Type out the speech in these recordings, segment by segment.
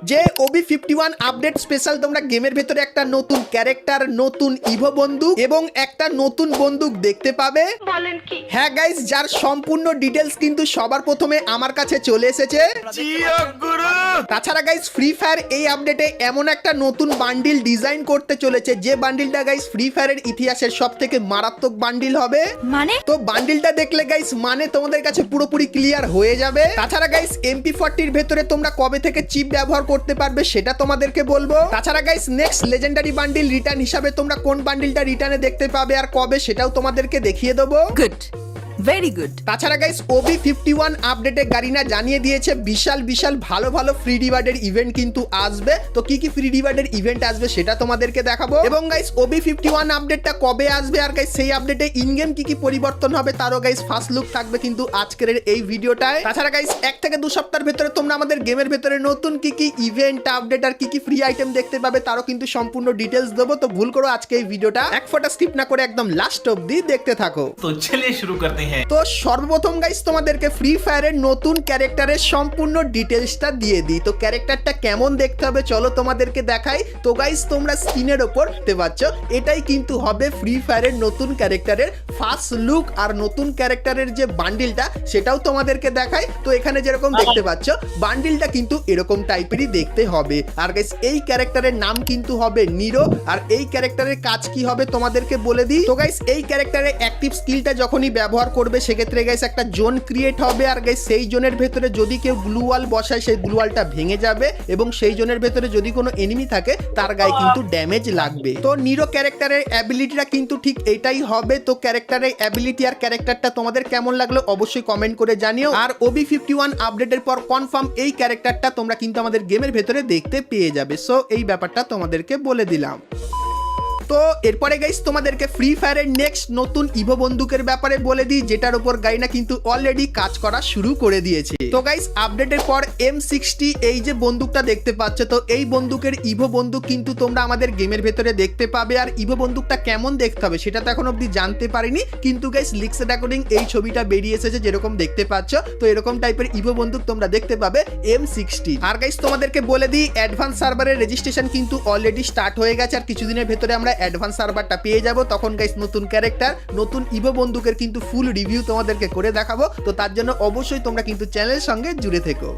যে OB51 update special তোমরা গেমের ভেতরে একটা নতুন ক্যারেক্টার, নতুন ইভো বন্দুক এবং একটা নতুন বন্দুক দেখতে পাবে। বলেন কি? হ্যাঁ গাইস, যার সম্পূর্ণ ডিটেলস কিন্তু সবার প্রথমে আমার কাছে চলে এসেছে। তাছাড়া গাইস ফ্রি ফায়ার এই আপডেটে এমন একটা নতুন বান্ডিল ডিজাইন করতে চলেছে যে বান্ডিলটা গাইস ফ্রি ফায়ারের ইতিহাসের সবথেকে মারাত্মক বান্ডিল হবে। মানে তো বান্ডিলটা দেখলে গাইস মানে তোমাদের কাছে পুরোপুরি ক্লিয়ার হয়ে যাবে। তাছাড়া গাইস MP40 এর ভেতরে তোমরা কবে থেকে চিপ ব্যবহার করতে পারবে সেটা তোমাদেরকে বলবো। তাছাড়া guys next legendary bundle return হিসাবে তোমরা কোন বান্ডিলটা রিটার্নে দেখতে পাবে আর কবে সেটাও তোমাদেরকে দেখিয়ে দেবো। Good, very good. তাছাড়া গাইস OB51 আপডেটে গারিনা জানিয়ে দিয়েছে বিশাল বিশাল ভালো ভালো ফ্রি রিওয়ার্ডের ইভেন্ট কিন্তু আসবে। তো কি কি ফ্রি রিওয়ার্ডের ইভেন্ট আসবে সেটা তোমাদেরকে দেখাবো। এবং গাইস OB51 আপডেটটা কবে আসবে আর গাইস সেই আপডেটে ইন গেম কি কি পরিবর্তন হবে তারও গাইস ফার্স্ট লুক থাকবে কিন্তু আজকের এই ভিডিওটায়। তাছাড়া গাইস 1 থেকে 2 সপ্তাহের ভেতরে তোমরা আমাদের গেমের ভেতরে নতুন কি কি ইভেন্ট আপডেট আর কি কি ফ্রি আইটেম দেখতে পাবে তারও কিন্তু সম্পূর্ণ ডিটেইলস দেবো। তো ভুল করো আজকে এই ভিডিওটা এক ফোঁটা স্কিপ না করে একদম লাস্ট অবধি দেখতে থাকো। তো চলিए शुरू करते हैं। তো সর্বপ্রথম গাইস তোমাদেরকে ফ্রি ফায়ারের নতুন ক্যারেক্টারের সম্পূর্ণ ডিটেইলসটা দিয়ে দিই। তো ক্যারেক্টারটা কেমন দেখতে হবে চলো তোমাদেরকে দেখাই। তো গাইস তোমরা স্ক্রিনের উপর দেখতে পাচ্ছ এটাই কিন্তু হবে ফ্রি ফায়ারের নতুন ক্যারেক্টারের ফার্স্ট লুক আর নতুন ক্যারেক্টারের যে বান্ডিলটা সেটাও তোমাদেরকে দেখাই। তো এখানে যেরকম দেখতে পাচ্ছ বান্ডিলটা কিন্তু এরকম টাইপেরই দেখতে হবে। আর গাইস এই ক্যারেক্টারের নাম কিন্তু হবে নিরো। আর এই ক্যারেক্টারের কাজ কি হবে তোমাদেরকে বলে দিই। তো গাইস এই ক্যারেক্টারের অ্যাক্টিভ স্কিলটা যখনই ব্যবহার করবে সেক্ষেত্রে গাইস একটা জোন ক্রিয়েট হবে। আর গাইস সেই জোনের ভেতরে যদি কেউ গ্লু ওয়াল বসায় সেই গ্লু ওয়ালটা ভেঙে যাবে এবং সেই জোনের ভেতরে যদি কোনো এনিমি থাকে তার গায়ে কিন্তু ড্যামেজ লাগবে। তো নিরো ক্যারেক্টারের অ্যাবিলিটিটা কিন্তু ঠিক এটাই হবে। তো ক্যারেক্টারের অ্যাবিলিটি আর ক্যারেক্টারটা তোমাদের কেমন লাগলো অবশ্যই কমেন্ট করে জানিও। আর OB51 আপডেটের পর কনফার্ম এই ক্যারেক্টারটা তোমরা কিন্তু আমাদের গেমের ভেতরে দেখতে পেয়ে যাবে। সো এই ব্যাপারটা তোমাদেরকে বলে দিলাম। তো এরপরে গাইস তোমাদেরকে ফ্রি ফায়ারের নেক্সট নতুন ইভো বন্দুকের ব্যাপারে বলে দিই যেটার উপর গাইনা কিন্তু অলরেডি কাজ করা শুরু করে দিয়েছে। তো গাইস আপডেটের পর M60 এই যে বন্দুকটা দেখতে পাচ্ছ তো এই বন্দুকের ইভো বন্দুক কিন্তু তোমরা আমাদের গেমের ভেতরে দেখতে পাবে। আর ইভো বন্দুকটা কেমন দেখতে হবে সেটা তো এখন অবধি জানতে পারিনি কিন্তু গাইস লিক্সের অ্যাকর্ডিং এই ছবিটা বেরিয়ে এসেছে যেরকম দেখতে পাচ্ছ। তো এরকম টাইপের ইভো বন্দুক তোমরা দেখতে পাবে M60। আর গাইস তোমাদেরকে বলে দিই অ্যাডভান্স সার্ভারের রেজিস্ট্রেশন কিন্তু অলরেডি স্টার্ট হয়ে গেছে। আর কিছুদিনের ভেতরে আমরা অ্যাডভান্স সার্ভারটা পেয়ে যাব। তখন গাইস নতুন ক্যারেক্টার নতুন ইভো বন্দুকের কিন্তু ফুল রিভিউ তোমাদেরকে করে দেখাবো। তো তার জন্য অবশ্যই তোমরা কিন্তু চ্যানেলের সঙ্গে জুড়ে থেকো।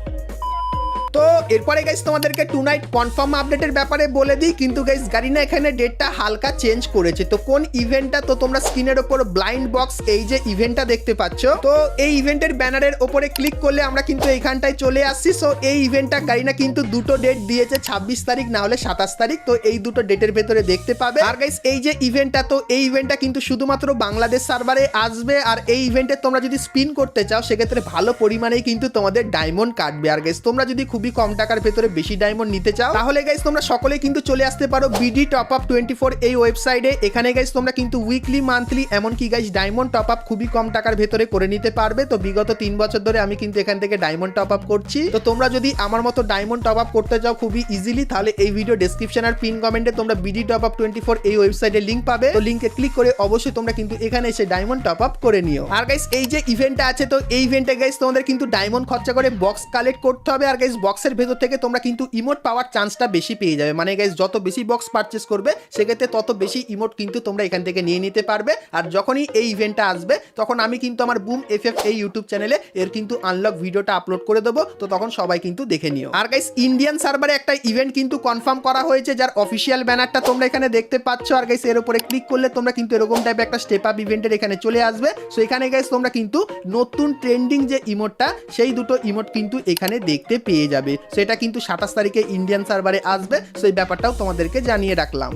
তো এরপরে গাইস তোমাদেরকে টু নাইট কনফার্ম আপডেটের ব্যাপারে বলে দিই কিন্তু গাইস গারিনা এখানে ডেটটা হালকা চেঞ্জ করেছে। তো কোন ইভেন্টটা তো তোমরা স্ক্রিনের উপর ব্লাইন্ড বক্স এই যে ইভেন্টটা দেখতে পাচ্ছ তো এই ইভেন্টের ব্যানারের উপরে ক্লিক করলে আমরা কিন্তু এইখানটায় চলে আসছি। সো এই ইভেন্টটা গারিনা কিন্তু দুটো ডেট দিয়েছে 26 তারিখ না হলে 27 তারিখ। তো এই দুটো ডেটের ভেতরে দেখতে পাবে। আর গাইস এই যে ইভেন্টটা তো এই ইভেন্টটা কিন্তু শুধুমাত্র বাংলাদেশ সার্ভারে আসবে। আর এই ইভেন্টে তোমরা যদি স্পিন করতে চাও সেক্ষেত্রে ভালো পরিমাণেই কিন্তু তোমাদের ডায়মন্ড কাটবে। আর গাইস তোমরা যদি খুবই কম টাকার ভেতরে বেশি ডায়মন্ড নিতে চাও তাহলে গাইস তোমরা সকলেই কিন্তু চলে আসতে পারো BD টপ আপ 24 এই ওয়েবসাইটে। এখানে গাইস তোমরা কিন্তু উইকলি মান্থলি এমনকি গাইস ডায়মন্ড টপ আপ খুবই কম টাকার ভেতরে করে নিতে পারবে। তো বিগত 3 বছর ধরে আমি কিন্তু এখান থেকে ডায়মন্ড টপ আপ করছি। তো তোমরা যদি আমার মতো ডায়মন্ড টপ আপ করতে চাও খুবই ইজিলি তাহলে এই ভিডিও ডেসক্রিপশন আর পিন কমেন্টে তোমরা BD টপ আপ 24 এই ওয়েবসাইটে লিংক পাবে। তো লিংকে ক্লিক করে অবশ্যই তোমরা কিন্তু এখানে এসে ডায়মন্ড টপ আপ করে নিও। আর গাইস এই যে ইভেন্টটা আছে তো এই ইভেন্টে গাইস তোমাদের কিন্তু ডায়মন্ড খরচা করে বক্স কালেক্ট করতে হবে। আর গাইস বক্সের ভেতর থেকে তোমরা কিন্তু ইমোট পাওয়ার চান্সটা বেশি পেয়ে যাবে। মানে গাইস যত বেশি বক্স পারচেজ করবে সেক্ষেত্রে তত বেশি ইমোট কিন্তু তোমরা এখান থেকে নিয়ে নিতে পারবে। আর যখনই এই ইভেন্টটা আসবে তখন আমি কিন্তু আমার বুম FF এই ইউটিউব চ্যানেলে এর কিন্তু আনলক ভিডিওটা আপলোড করে দেবো। তো তখন সবাই কিন্তু দেখে নিও। আর গাইস ইন্ডিয়ান সার্ভারে একটা ইভেন্ট কিন্তু কনফার্ম করা হয়েছে যার অফিসিয়াল ব্যানারটা তোমরা এখানে দেখতে পাচ্ছ। আর গাইস এর উপরে ক্লিক করলে তোমরা কিন্তু এরকম টাইপের একটা স্টেপ আপ ইভেন্টের এখানে চলে আসবে। সো এখানে গাইস তোমরা কিন্তু নতুন ট্রেন্ডিং যে ইমোটটা সেই দুটো ইমোট কিন্তু এখানে দেখতে পেয়ে যাবে। সেটা কিন্তু 27 তারিখে ইন্ডিয়ান সার্ভারে আসবে। সেই ব্যাপারটাও তোমাদেরকে জানিয়ে রাখলাম।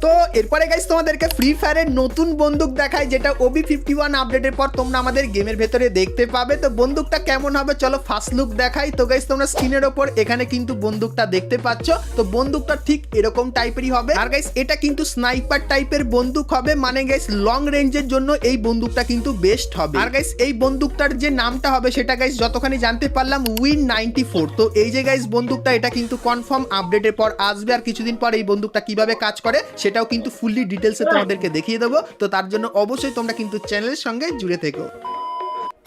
তো এরপরে গাইস তোমাদেরকে ফ্রি ফায়ারের নতুন বন্দুক দেখায় যেটা OB51 আপডেটের পর তোমরা আমাদের গেমের ভেতরে দেখতে পাবে। তো বন্দুকটা কেমন হবে চলো ফার্স্ট লুক দেখাই। তো গাইস তোমরা স্ক্রিনের উপর এখানে কিন্তু বন্দুকটা দেখতে পাচ্ছ। তো বন্দুকটা ঠিক এরকম টাইপেরই হবে। আর গাইস এটা কিন্তু স্নাইপার টাইপের বন্দুক হবে। মানে গাইস লং রেঞ্জের জন্য এই বন্দুকটা কিন্তু বেস্ট হবে। আর গাইস এই বন্দুকটার যে নামটা হবে সেটা গাইস যতখানি জানতে পারলাম উইন 94। তো এই যে গাইস বন্দুকটা এটা কিন্তু কনফার্ম আপডেটের পর আসবে। আর কিছুদিন পর এই বন্দুকটা কিভাবে কাজ করে সেটাও কিন্তু ফুললি ডিটেলসে তোমাদেরকে দেখিয়ে দেবো। তো তার জন্য অবশ্যই তোমরা কিন্তু চ্যানেলের সঙ্গে জুড়ে থেকো।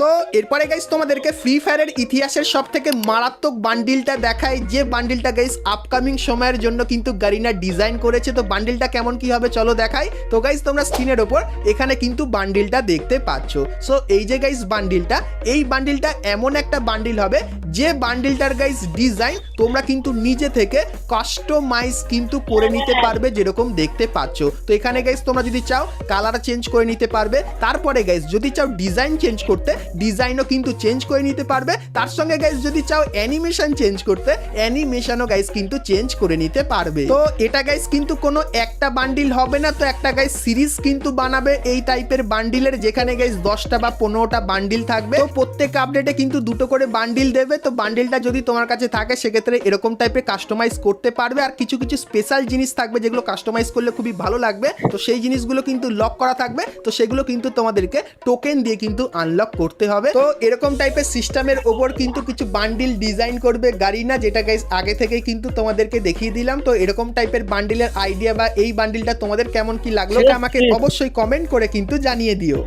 তো এরপরে গাইস তোমাদেরকে ফ্রি ফায়ারের ইতিহাসের সব থেকে মারাত্মক বান্ডিলটা দেখায়, যে বান্ডিলটা গাইস আপকামিং সময়ের জন্য কিন্তু গারিনা ডিজাইন করেছে। তো বান্ডিলটা কেমন কি হবে চলো দেখাই। তো গাইস তোমরা স্ক্রিনের ওপর এখানে কিন্তু বান্ডিলটা দেখতে পাচ্ছ। সো এই যে গাইস বান্ডিলটা, এই বান্ডিলটা এমন একটা বান্ডিল হবে যে বান্ডিলটার গাইস ডিজাইন তোমরা কিন্তু নিজে থেকে কাস্টমাইজ কিন্তু করে নিতে পারবে, যেরকম দেখতে পাচ্ছ। তো এখানে গাইস তোমরা যদি চাও কালার চেঞ্জ করে নিতে পারবে, তারপরে গাইস যদি চাও ডিজাইন চেঞ্জ করতে ডিজাইনও কিন্তু চেঞ্জ করে নিতে পারবে, তার সঙ্গে গাইস যদি চাও অ্যানিমেশন চেঞ্জ করতে অ্যানিমেশনও গাইস কিন্তু চেঞ্জ করে নিতে পারবে। তো এটা গাইস কিন্তু কোনো একটা বান্ডিল হবে না, তো একটা গাইস সিরিজ কিন্তু বানাবে এই টাইপের বান্ডিলের, যেখানে গাইস 10টা বা 15টা বান্ডিল থাকবে। তো প্রত্যেক আপডেটে কিন্তু 2টো করে বান্ডিল দেবে। তো বান্ডিলটা যদি তোমার কাছে থাকে সেক্ষেত্রে এরকম টাইপের কাস্টমাইজ করতে পারবে, আর কিছু কিছু স্পেশাল জিনিস থাকবে যেগুলো কাস্টমাইজ করলে খুবই ভালো লাগবে। তো সেই জিনিসগুলো কিন্তু লক করা থাকবে, তো সেগুলো কিন্তু তোমাদেরকে টোকেন দিয়ে কিন্তু আনলক করতে হবে। তো এরকম টাইপের সিস্টেমের ওপর কিন্তু কিছু বান্ডিল ডিজাইন করবে গারিনা, যেটা গাইস আগে থেকেই কিন্তু তোমাদেরকে দেখিয়ে দিলাম। তো এরকম টাইপের বান্ডিলের আইডিয়া বা এই বান্ডিলটা তোমাদের কেমন কি লাগলো আমাকে অবশ্যই কমেন্ট করে কিন্তু জানিয়ে দিও।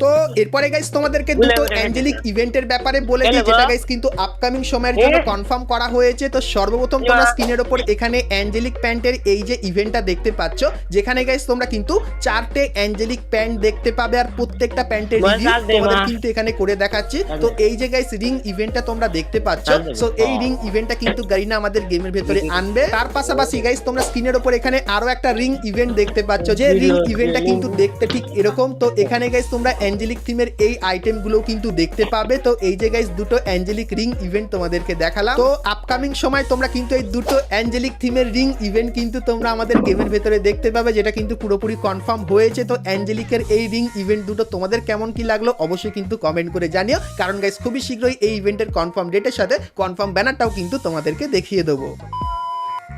তো এরপরে গাইস তোমাদেরকে দুটো অ্যাঞ্জেলিক ইভেন্টের ব্যাপারে বলে দিই, যেটা গাইস কিন্তু আপকামিং সময়ের জন্য কনফার্ম করা হয়েছে। তো সর্বপ্রথম তোমরা স্ক্রিনের উপর এখানে অ্যাঞ্জেলিক প্যান্টের এই যে ইভেন্টটা দেখতে পাচ্ছ, যেখানে গাইস তোমরা কিন্তু 4টে অ্যাঞ্জেলিক প্যান্ট দেখতে পাবে, আর প্রত্যেকটা প্যান্টের রিভিউ তোমাদের কিন্তু এখানে করে দেখাচ্ছি। তো এই যে গাইস রিং ইভেন্টটা তোমরা দেখতে পাচ্ছ, সো এই রিং ইভেন্টটা কিন্তু গারিনা আমাদের গেমের ভেতরে আনবে। তার পাশাপাশি গাইস তোমরা স্ক্রিনের উপর এখানে আরো একটা রিং ইভেন্ট দেখতে পাচ্ছ, যে রিং ইভেন্টটা কিন্তু দেখতে ঠিক এরকম। তো এখানে গাইস তোমরা অ্যাঞ্জেলিক থিমের এই আইটেমগুলো কিন্তু দেখতে পাবে। তো এই যে গাইস দুটো অ্যাঞ্জেলিক রিং ইভেন্ট তোমাদেরকে দেখালাম। তো আপকামিং সময় তোমরা কিন্তু এই দুটো অ্যাঞ্জেলিক থিমের রিং ইভেন্ট কিন্তু তোমরা আমাদের গেমের ভেতরে দেখতে পাবে, যেটা কিন্তু পুরোপুরি কনফার্ম হয়েছে। তো অ্যাঞ্জেলিকের এই রিং ইভেন্ট দুটো তোমাদের কেমন কি লাগলো অবশ্যই কিন্তু কমেন্ট করে জানিও, কারণ গাইস খুবই শীঘ্রই এই ইভেন্টের কনফার্ম ডেটের সাথে কনফার্ম ব্যানারটাও কিন্তু তোমাদেরকে দেখিয়ে দেবো।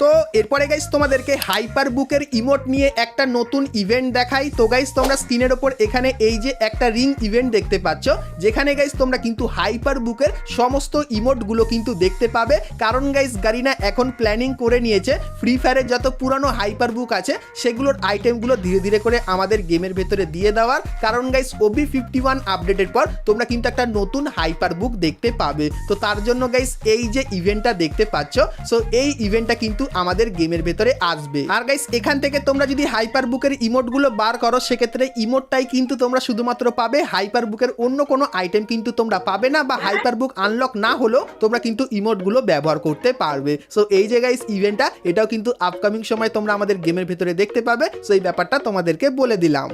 তো এরপরে গাইস তোমাদেরকে হাইপার বুকের ইমোট নিয়ে একটা নতুন ইভেন্ট দেখাই। তো গাইস তোমরা স্ক্রিনের ওপর এখানে এই যে একটা রিং ইভেন্ট দেখতে পাচ্ছ, যেখানে গাইস তোমরা কিন্তু হাইপার বুকের সমস্ত ইমোটগুলো কিন্তু দেখতে পাবে, কারণ গাইস গারিনা এখন প্ল্যানিং করে নিয়েছে ফ্রি ফায়ারের যত পুরানো হাইপার বুক আছে সেগুলোর আইটেমগুলো ধীরে ধীরে করে আমাদের গেমের ভেতরে দিয়ে দেওয়ার, কারণ গাইস OB51 আপডেটের পর তোমরা কিন্তু একটা নতুন হাইপার বুক দেখতে পাবে। তো তার জন্য গাইস এই যে ইভেন্টটা দেখতে পাচ্ছ, সো এই ইভেন্টটা কিন্তু আমাদের গেমের ভেতরে আসবে। আর গাইস এখান থেকে তোমরা যদি হাইপার বুকের ইমোটগুলো বার করো, সেক্ষেত্রে ইমোটটাই কিন্তু তোমরা শুধুমাত্র পাবে, হাইপার বুকের অন্য কোনো আইটেম কিন্তু তোমরা পাবে না, বা হাইপার বুক আনলক না হলেও তোমরা কিন্তু ইমোটগুলো ব্যবহার করতে পারবে। সো এই যে গাইস ইভেন্টটা, এটাও কিন্তু আপকামিং সময় তোমরা আমাদের গেমের ভেতরে দেখতে পাবে। সো এই ব্যাপারটা তোমাদেরকে বলে দিলাম।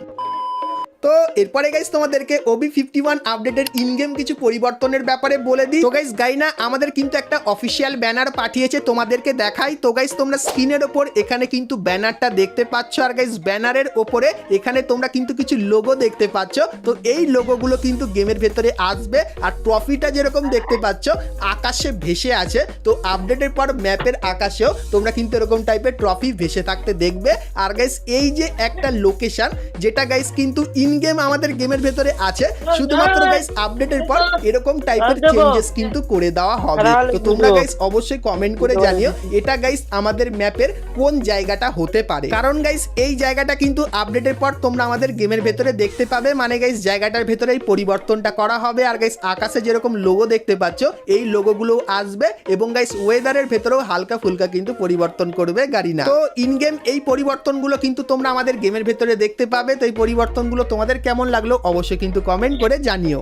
তো এরপরে গাইস তোমাদেরকে OB51 আপডেটের ইন গেম কিছু পরিবর্তনের ব্যাপারে বলে দিই। তো গাইস গাইনা আমাদের কিন্তু একটা অফিসিয়াল ব্যানার পাঠিয়েছে, তোমাদেরকে দেখাই। তো গাইস তোমরা স্ক্রিনের ওপর এখানে কিন্তু ব্যানারটা দেখতে পাচ্ছ, আর গাইস ব্যানারের ওপরে এখানে তোমরা কিন্তু কিছু লোগো দেখতে পাচ্ছ। তো এই লোগোগুলো কিন্তু গেমের ভেতরে আসবে, আর ট্রফিটা যেরকম দেখতে পাচ্ছ আকাশে ভেসে আছে, তো আপডেটের পর ম্যাপের আকাশেও তোমরা কিন্তু এরকম টাইপের ট্রফি ভেসে থাকতে দেখবে। আর গাইস এই যে একটা লোকেশন, যেটা গাইস কিন্তু ইন গেম আমাদের গেমের ভেতরে আছে, শুধুমাত্র গাইস আপডেটের পর এরকম টাইপের চেঞ্জেস কিন্তু করে দেওয়া হবে। তো তোমরা গাইস অবশ্যই কমেন্ট করে জানিও এটা গাইস আমাদের ম্যাপের কোন জায়গাটা হতে পারে, কারণ গাইস এই জায়গাটা কিন্তু আপডেটের পর তোমরা আমাদের গেমের ভেতরে দেখতে পাবে, মানে গাইস জায়গাটার ভেতরে এই পরিবর্তনটা করা হবে। আর গাইস আকাশে যেরকম লোগো দেখতে পাচ্ছ এই লোগোগুলো আসবে, এবং গাইস ওয়েদারের ভেতরেও হালকা ফুলকা কিন্তু পরিবর্তন করবে গারিনা। তো ইন গেম এই পরিবর্তনগুলো কিন্তু তোমরা আমাদের গেমের ভেতরে দেখতে পাবে। তো এই পরিবর্তনগুলো তোমাদের কেমন লাগলো অবশ্যই কিন্তু কমেন্ট করে জানিও।